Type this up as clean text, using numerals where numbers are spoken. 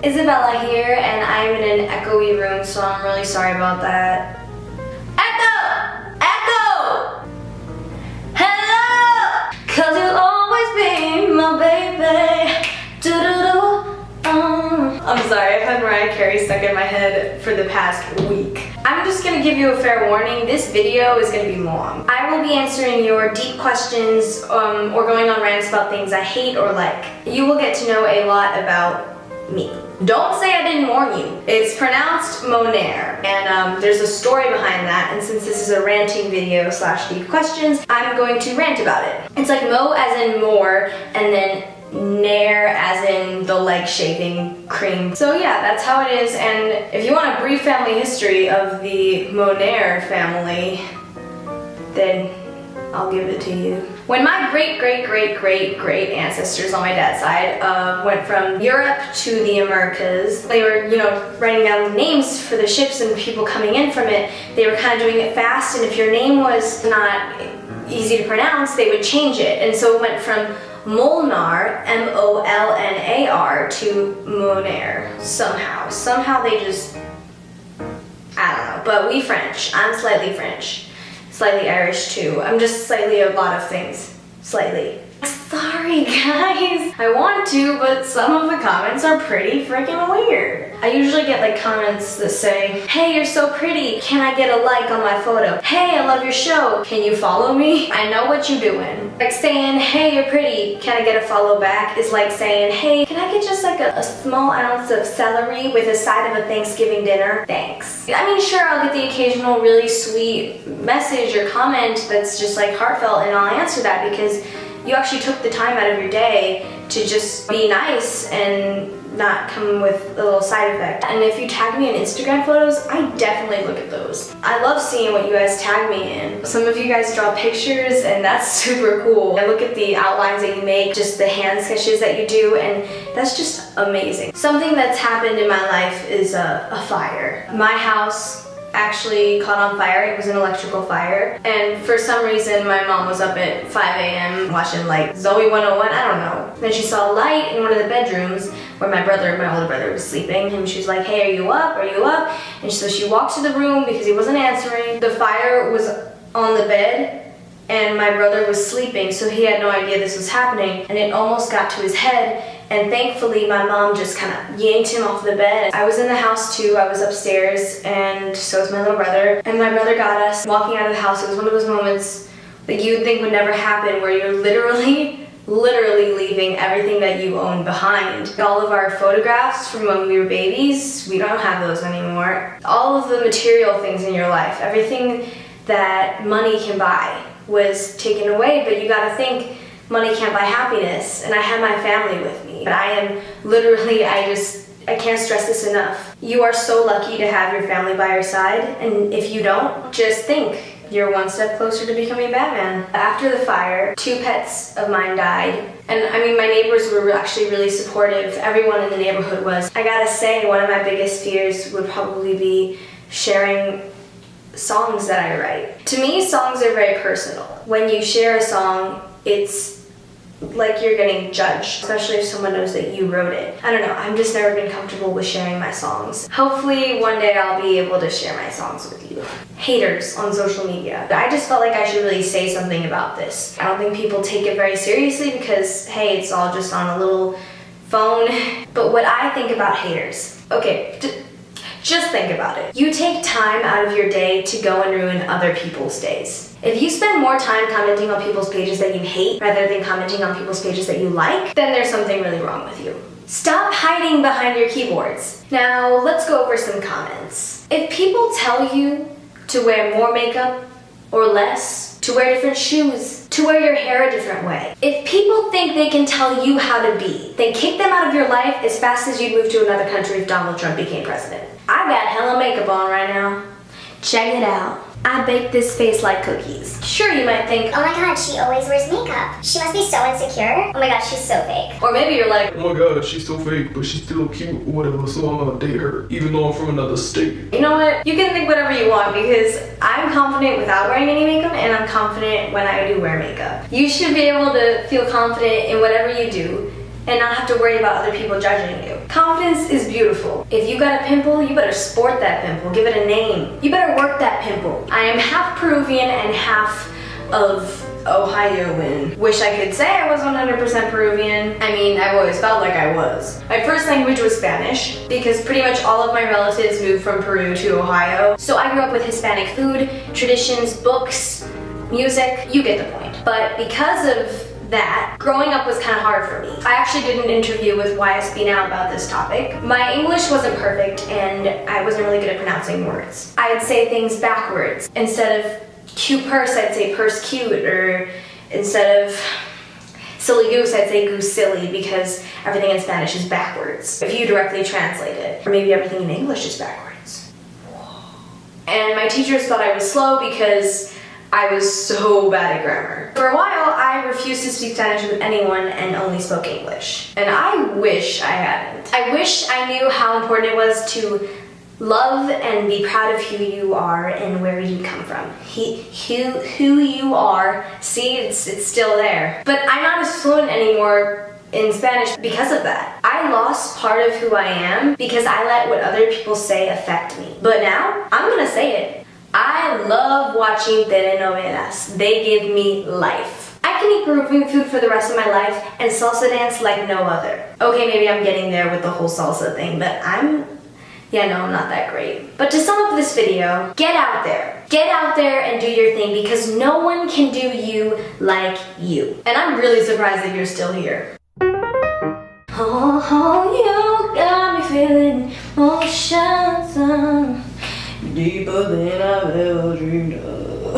Isabella here, and I'm in an echoey room, so I'm really sorry about that. Echo! Echo! Hello! 'Cause you'll always be my baby. Do-do-do. I'm sorry, I've had Mariah Carey stuck in my head for the past week. I'm just gonna give you a fair warning, this video is gonna be long. I will be answering your deep questions or going on rants about things I hate or like. You will get to know a lot about me. Don't say I didn't warn you. It's pronounced Moner, and there's a story behind that, and since this is a ranting video slash deep questions, I'm going to rant about it. It's like Mo as in more, and then Nair as in the leg shaving cream. So yeah, that's how it is, and if you want a brief family history of the Moner family, then I'll give it to you. When my great ancestors on my dad's side went from Europe to the Americas, they were, writing down names for the ships and people coming in from it. They were kind of doing it fast, and if your name was not easy to pronounce, they would change it. And so it went from Molnar, M-O-L-N-A-R, to Moner. Somehow they just, I don't know, but we French. I'm slightly French. Slightly Irish too. I'm just slightly a lot of things. Slightly. Sorry guys. I want to, but some of the comments are pretty freaking weird. I usually get like comments that say, hey, you're so pretty. Can I get a like on my photo? Hey, I love your show. Can you follow me? I know what you're doing. Like saying, hey, you're pretty. Can I get a follow back? Is like saying, hey, can I get just like a small ounce of celery with a side of a Thanksgiving dinner? Thanks. I mean, sure, I'll get the occasional really sweet message or comment that's just like heartfelt, and I'll answer that because you actually took the time out of your day to just be nice and not come with a little side effect. And if you tag me in Instagram photos, I definitely look at those. I love seeing what you guys tag me in. Some of you guys draw pictures, and that's super cool. I look at the outlines that you make, just the hand sketches that you do, and that's just amazing. Something that's happened in my life is a fire. My house actually caught on fire. It was an electrical fire, and for some reason my mom was up at 5 a.m. watching like Zoe 101, I don't know. Then she saw a light in one of the bedrooms where my older brother was sleeping, and she was like, hey, are you up? Are you up? And so she walked to the room because he wasn't answering. The fire was on the bed and my brother was sleeping, so he had no idea this was happening, and it almost got to his head. And thankfully, my mom just kind of yanked him off the bed. I was in the house too. I was upstairs, and so was my little brother. And my brother got us walking out of the house. It was one of those moments that you would think would never happen, where you're literally leaving everything that you own behind. All of our photographs from when we were babies, we don't have those anymore. All of the material things in your life, everything that money can buy was taken away, but you gotta think, money can't buy happiness, and I had my family with me. But I am literally, I can't stress this enough. You are so lucky to have your family by your side, and if you don't, just think, you're one step closer to becoming Batman. After the fire, 2 pets of mine died, and I mean, my neighbors were actually really supportive. Everyone in the neighborhood was. I gotta say, one of my biggest fears would probably be sharing songs that I write. To me, songs are very personal. When you share a song, it's like you're getting judged, especially if someone knows that you wrote it. I don't know, I've just never been comfortable with sharing my songs. Hopefully one day I'll be able to share my songs with you. Haters on social media. I just felt like I should really say something about this. I don't think people take it very seriously because, hey, it's all just on a little phone. But what I think about haters, okay, just think about it. You take time out of your day to go and ruin other people's days. If you spend more time commenting on people's pages that you hate rather than commenting on people's pages that you like, then there's something really wrong with you. Stop hiding behind your keyboards. Now, let's go over some comments. If people tell you to wear more makeup or less, to wear different shoes, to wear your hair a different way, if people think they can tell you how to be, then kick them out of your life as fast as you'd move to another country if Donald Trump became president. I got hella makeup on right now. Check it out. I baked this face like cookies. Sure, you might think, oh my god, she always wears makeup. She must be so insecure. Oh my god, she's so fake. Or maybe you're like, oh my god, she's so fake, but she's still cute or whatever, so I'm gonna date her, even though I'm from another state. You know what? You can think whatever you want, because I'm confident without wearing any makeup, and I'm confident when I do wear makeup. You should be able to feel confident in whatever you do, and not have to worry about other people judging you. Confidence is beautiful. If you got a pimple, you better sport that pimple. Give it a name. You better work that pimple. I am half Peruvian and half of Ohioan. Wish I could say I was 100% Peruvian. I mean, I've always felt like I was. My first language was Spanish because pretty much all of my relatives moved from Peru to Ohio. So I grew up with Hispanic food, traditions, books, music. You get the point. But because of that, growing up was kind of hard for me. I actually did an interview with YSB Now about this topic. My English wasn't perfect and I wasn't really good at pronouncing words. I'd say things backwards. Instead of cute purse, I'd say purse cute, or instead of silly goose, I'd say goose silly, because everything in Spanish is backwards if you directly translate it. Or maybe everything in English is backwards. And my teachers thought I was slow because I was so bad at grammar. For a while, I refused to speak Spanish with anyone and only spoke English. And I wish I hadn't. I wish I knew how important it was to love and be proud of who you are and where you come from. Who you are, see, it's still there. But I'm not as fluent anymore in Spanish because of that. I lost part of who I am because I let what other people say affect me. But now, I'm gonna say it. I love watching telenovelas. They give me life. I can eat Peruvian food for the rest of my life and salsa dance like no other. Okay, maybe I'm getting there with the whole salsa thing, but I'm not that great. But to sum up this video, get out there. Get out there and do your thing because no one can do you like you. And I'm really surprised that you're still here. Oh, you got me feeling emotions deeper than I've ever dreamed of.